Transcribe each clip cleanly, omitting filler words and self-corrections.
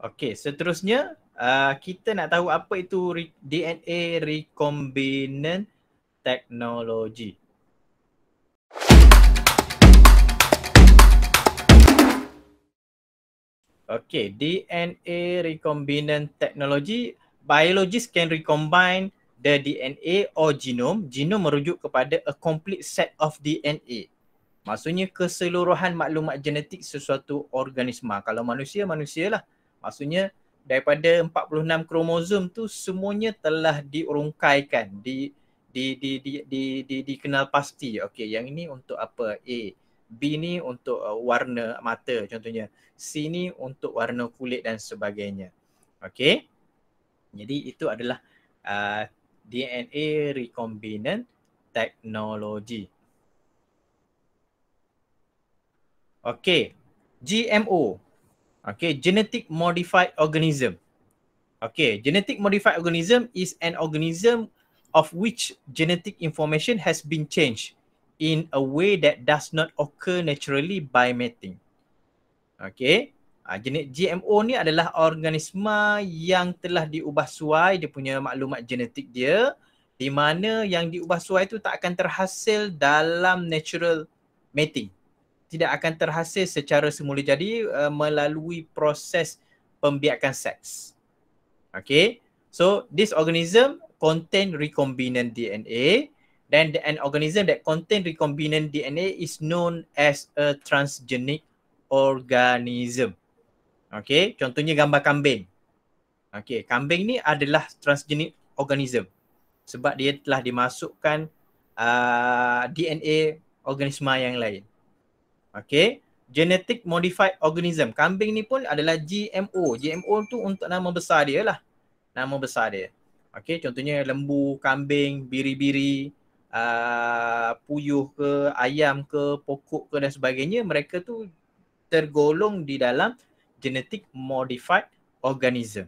Okey, seterusnya kita nak tahu apa itu DNA recombinant technology. Okay, DNA recombinant technology, biologists can recombine the DNA or genome. Genome merujuk kepada a complete set of DNA. Maksudnya keseluruhan maklumat genetik sesuatu organisma. Kalau manusia, manusialah. Maksudnya daripada 46 kromosom tu semuanya telah diurungkaikan, dikenal pasti. Okey, yang ini untuk apa? A. B ni untuk warna mata contohnya. C ni untuk warna kulit dan sebagainya. Okey. Jadi itu adalah DNA recombinant technology. Okey. GMO. Okey, genetic modified organism. Okay, genetic modified organism is an organism of which genetic information has been changed in a way that does not occur naturally by mating. Okay, jenis GMO ni adalah organisma yang telah diubah suai dia punya maklumat genetik dia, di mana yang diubah suai tu tak akan terhasil dalam natural mating. Tidak akan terhasil secara semula jadi melalui proses pembiakan seks. Okay, so this organism contain recombinant DNA, then an organism that contain recombinant DNA is known as a transgenic organism. Okay, contohnya gambar kambing. Okay, kambing ni adalah transgenic organism sebab dia telah dimasukkan DNA organisma yang lain. Okay, genetic modified organism. Kambing ni pun adalah GMO. GMO tu untuk nama besar dia lah. Nama besar dia. Okay, contohnya lembu, kambing, biri-biri, puyuh ke, ayam ke, pokok ke dan sebagainya. Mereka tu tergolong di dalam genetic modified organism.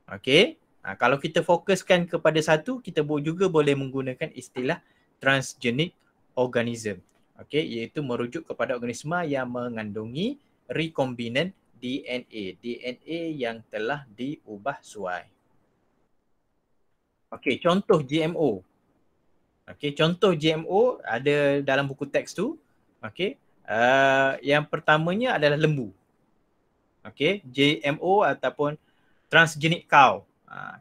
Okay, kalau kita fokuskan kepada satu, kita juga boleh menggunakan istilah transgenic organism. Okay, iaitu merujuk kepada organisma yang mengandungi recombinant DNA. DNA yang telah diubah suai. Okay, contoh GMO. Okay, contoh GMO ada dalam buku teks tu. Okay, yang pertamanya adalah lembu. Okay, GMO ataupun transgenic cow.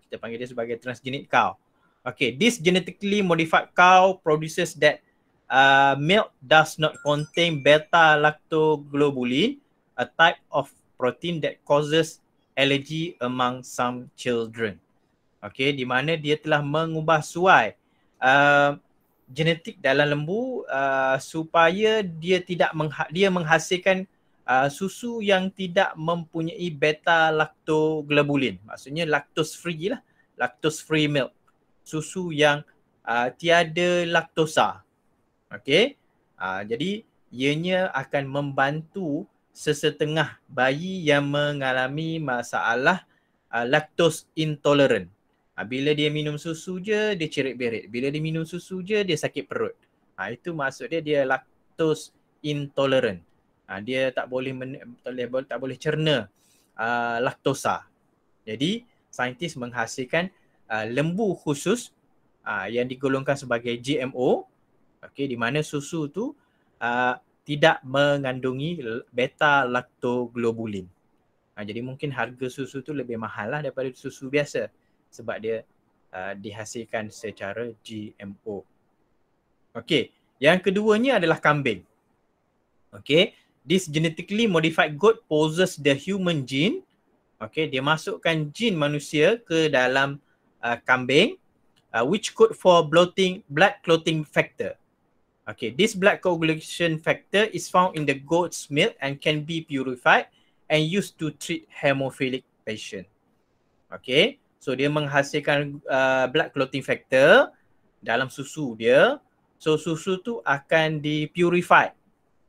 Kita panggil dia sebagai transgenic cow. Okay, this genetically modified cow produces that milk does not contain beta-lactoglobulin, a type of protein that causes allergy among some children. Okay, di mana dia telah mengubah suai genetik dalam lembu supaya dia dia menghasilkan susu yang tidak mempunyai beta-lactoglobulin. Maksudnya lactose free lah, lactose free milk. Susu yang tiada laktosa. Okay, jadi ianya akan membantu sesetengah bayi yang mengalami masalah lactose intolerant. Bila dia minum susu je, dia cerit-berit. Bila dia minum susu je, dia sakit perut. Itu maksud dia lactose intolerant. Dia tak boleh cerna laktosa. Jadi, saintis menghasilkan lembu khusus yang digolongkan sebagai GMO, okay, di mana susu tu tidak mengandungi beta-lactoglobulin. Jadi mungkin harga susu tu lebih mahal lah daripada susu biasa sebab dia dihasilkan secara GMO. Okey, yang keduanya adalah kambing. Okey, this genetically modified goat possesses the human gene. Okey, dia masukkan gene manusia ke dalam kambing, which code for blood clotting factor. Okay, this blood coagulation factor is found in the goat's milk and can be purified and used to treat hemophilic patient. Okay, so dia menghasilkan blood clotting factor dalam susu dia. So susu tu akan dipurified.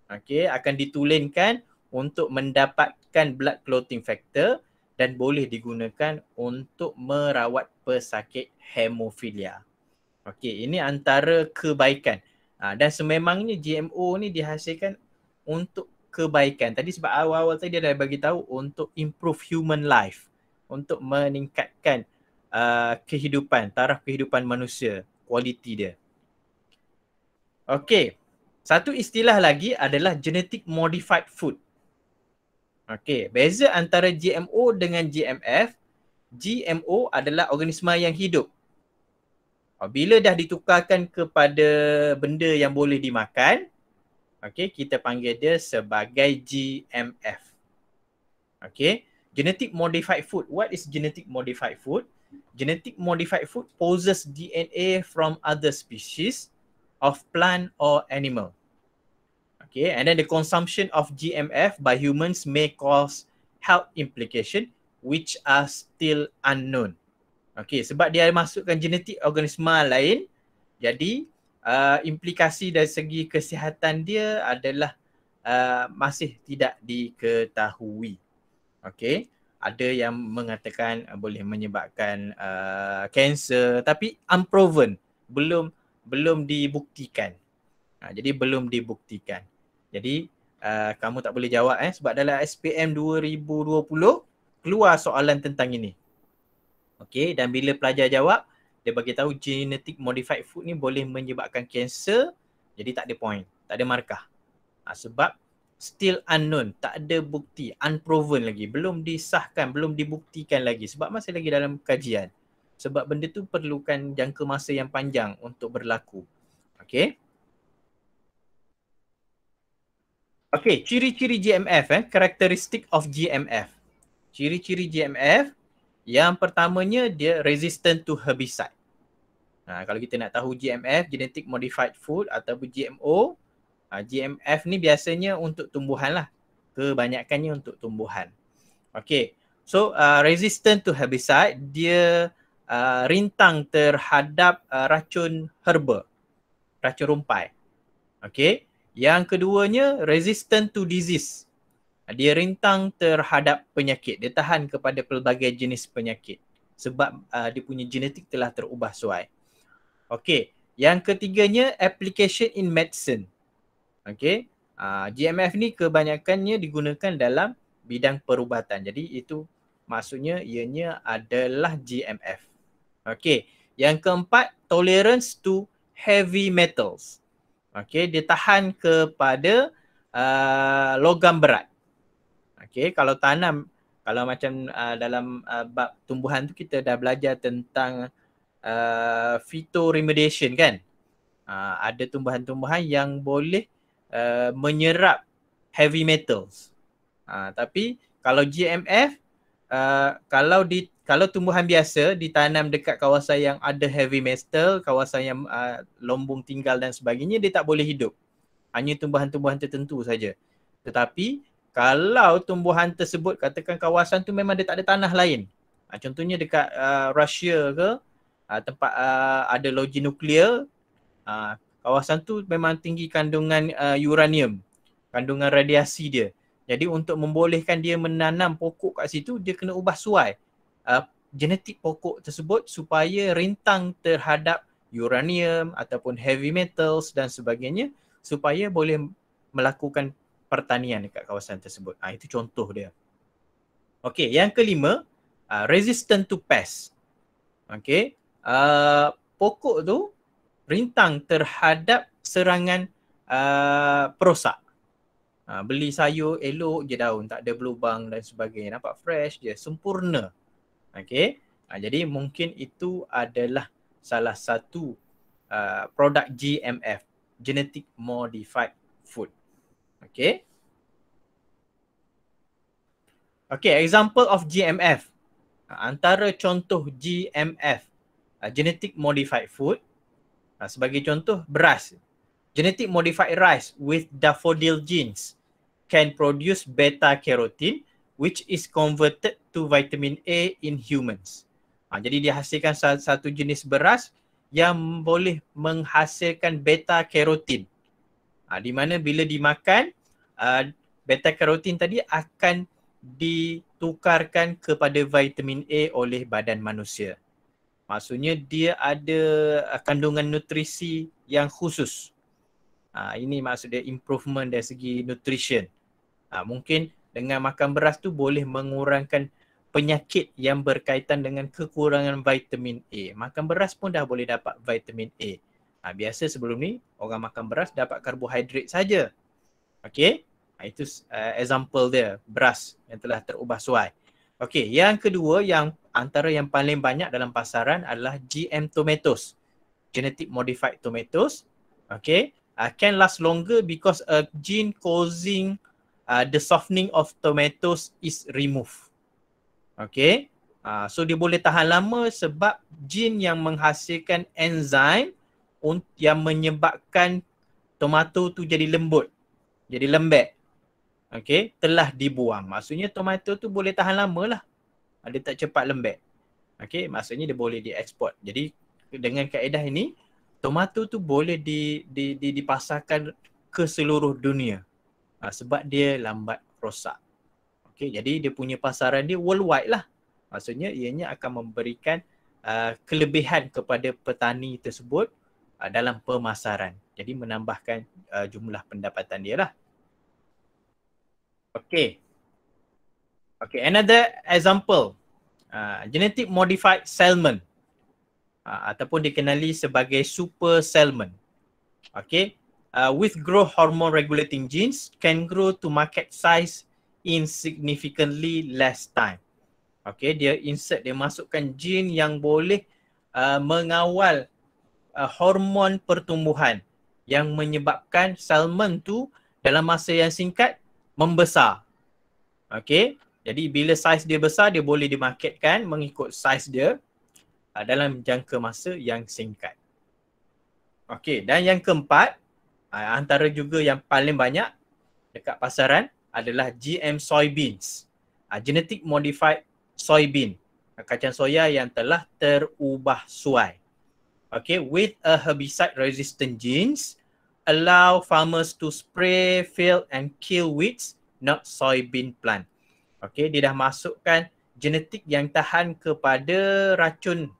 Okay, akan ditulenkan untuk mendapatkan blood clotting factor dan boleh digunakan untuk merawat pesakit hemofilia. Okay, ini antara kebaikan. Dan sememangnya GMO ni dihasilkan untuk kebaikan. Tadi sebab awal-awal tadi dia dah bagi tahu untuk improve human life, untuk meningkatkan kehidupan, taraf kehidupan manusia, kualiti dia. Okey. Satu istilah lagi adalah genetic modified food. Okey, beza antara GMO dengan GMF, GMO adalah organisma yang hidup. Bila dah ditukarkan kepada benda yang boleh dimakan, okey, kita panggil dia sebagai GMF. Okey, genetic modified food. What is genetic modified food? Genetic modified food possesses DNA from other species of plant or animal. Okay, and then the consumption of GMF by humans may cause health implication which are still unknown. Okay, sebab dia masukkan genetik organisma lain, jadi implikasi dari segi kesihatan dia adalah masih tidak diketahui. Okay, ada yang mengatakan boleh menyebabkan kanser, tapi unproven, belum dibuktikan. Jadi belum dibuktikan. Jadi kamu tak boleh jawab sebab dalam SPM 2020 keluar soalan tentang ini. Okey, dan bila pelajar jawab, dia bagi tahu genetic modified food ni boleh menyebabkan kanser, jadi tak ada point, tak ada markah. Sebab still unknown, tak ada bukti, unproven lagi, belum disahkan, belum dibuktikan lagi sebab masih lagi dalam kajian. Sebab benda tu perlukan jangka masa yang panjang untuk berlaku. Okey. Okey, ciri-ciri GMF characteristic of GMF. Ciri-ciri GMF, yang pertamanya dia resistant to herbicide. Kalau kita nak tahu GMF, genetic modified food ataupun GMO, GMF ni biasanya untuk tumbuhan lah. Kebanyakannya untuk tumbuhan. Okey. So resistant to herbicide, dia rintang terhadap racun herba, racun rumpai. Okey. Yang keduanya resistant to disease. Dia rintang terhadap penyakit. Dia tahan kepada pelbagai jenis penyakit sebab dia punya genetik telah terubah suai. Okey, yang ketiganya application in medicine. Okey, GMF ni kebanyakannya digunakan dalam bidang perubatan. Jadi itu maksudnya ianya adalah GMF. Okey, yang keempat tolerance to heavy metals. Okey, dia tahan kepada logam berat. Okey, kalau tanam, kalau macam dalam bab tumbuhan tu kita dah belajar tentang phytoremediation kan. Ada tumbuhan-tumbuhan yang boleh menyerap heavy metals. Tapi kalau GMF, kalau tumbuhan biasa ditanam dekat kawasan yang ada heavy metal, kawasan yang lombong tinggal dan sebagainya, dia tak boleh hidup. Hanya tumbuhan-tumbuhan tertentu saja. Tetapi kalau tumbuhan tersebut, katakan kawasan tu memang dia tak ada tanah lain. Contohnya dekat Rusia ke, tempat ada loji nuklear, kawasan tu memang tinggi kandungan uranium, kandungan radiasi dia. Jadi untuk membolehkan dia menanam pokok kat situ, dia kena ubah suai genetik pokok tersebut supaya rintang terhadap uranium ataupun heavy metals dan sebagainya, supaya boleh melakukan pertanian dekat kawasan tersebut. Itu contoh dia. Okey, yang kelima, resistant to pest. Okey, pokok tu rintang terhadap serangan perosak. Beli sayur elok je daun, tak ada berlubang dan sebagainya. Nampak fresh je, sempurna. Okey, jadi mungkin itu adalah salah satu produk GMF, genetic modified food. Okay. Okay, example of GMF. Antara contoh GMF, genetic modified food, sebagai contoh beras. Genetic modified rice with daffodil genes can produce beta carotene which is converted to vitamin A in humans. Jadi dia hasilkan satu jenis beras yang boleh menghasilkan beta carotene. Di mana bila dimakan, beta carotene tadi akan ditukarkan kepada vitamin A oleh badan manusia. Maksudnya dia ada kandungan nutrisi yang khusus. Ini maksud dia improvement dari segi nutrition. Mungkin dengan makan beras tu boleh mengurangkan penyakit yang berkaitan dengan kekurangan vitamin A. Makan beras pun dah boleh dapat vitamin A. Biasa sebelum ni orang makan beras dapat karbohidrat saja. Okey. Itu example dia, beras yang telah terubah suai. Okey, yang kedua yang antara yang paling banyak dalam pasaran adalah GM tomatoes. Genetic modified tomatoes. Okay, can last longer because a gene causing the softening of tomatoes is removed. Okay, so dia boleh tahan lama sebab gene yang menghasilkan enzim yang menyebabkan tomato tu jadi lembut, jadi lembek. Okay, telah dibuang. Maksudnya tomato tu boleh tahan lama lah. Dia tak cepat lembek. Okay, maksudnya dia boleh dieksport. Jadi dengan kaedah ini, tomato tu boleh dipasarkan ke seluruh dunia sebab dia lambat rosak. Okay, jadi dia punya pasaran dia worldwide lah. Maksudnya ianya akan memberikan kelebihan kepada petani tersebut dalam pemasaran. Jadi menambahkan jumlah pendapatan dia lah. Okay. Okay, another example. Genetic modified salmon. Ataupun dikenali sebagai super salmon. Okay, with growth hormone regulating genes can grow to market size in significantly less time. Okay, dia masukkan gene yang boleh mengawal hormon pertumbuhan yang menyebabkan salmon tu dalam masa yang singkat membesar. Okay, jadi bila saiz dia besar, dia boleh dimarketkan mengikut saiz dia dalam jangka masa yang singkat. Okey, dan yang keempat, antara juga yang paling banyak dekat pasaran adalah GM soybeans. Genetic modified soybean, kacang soya yang telah terubah suai. Okay, with a herbicide resistant genes, allow farmers to spray, fill and kill weeds, not soybean plant. Okay, dia dah masukkan genetik yang tahan kepada racun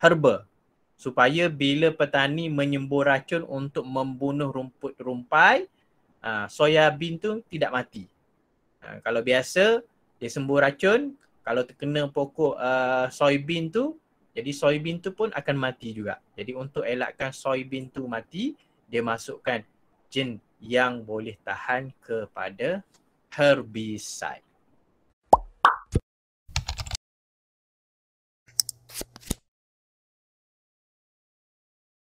herba supaya bila petani menyembur racun untuk membunuh rumput rumpai, soya bean tu tidak mati. Kalau biasa dia sembur racun, kalau terkena pokok soybean tu, jadi soybean tu pun akan mati juga. Jadi untuk elakkan soybean tu mati, dia masukkan gen yang boleh tahan kepada herbicide.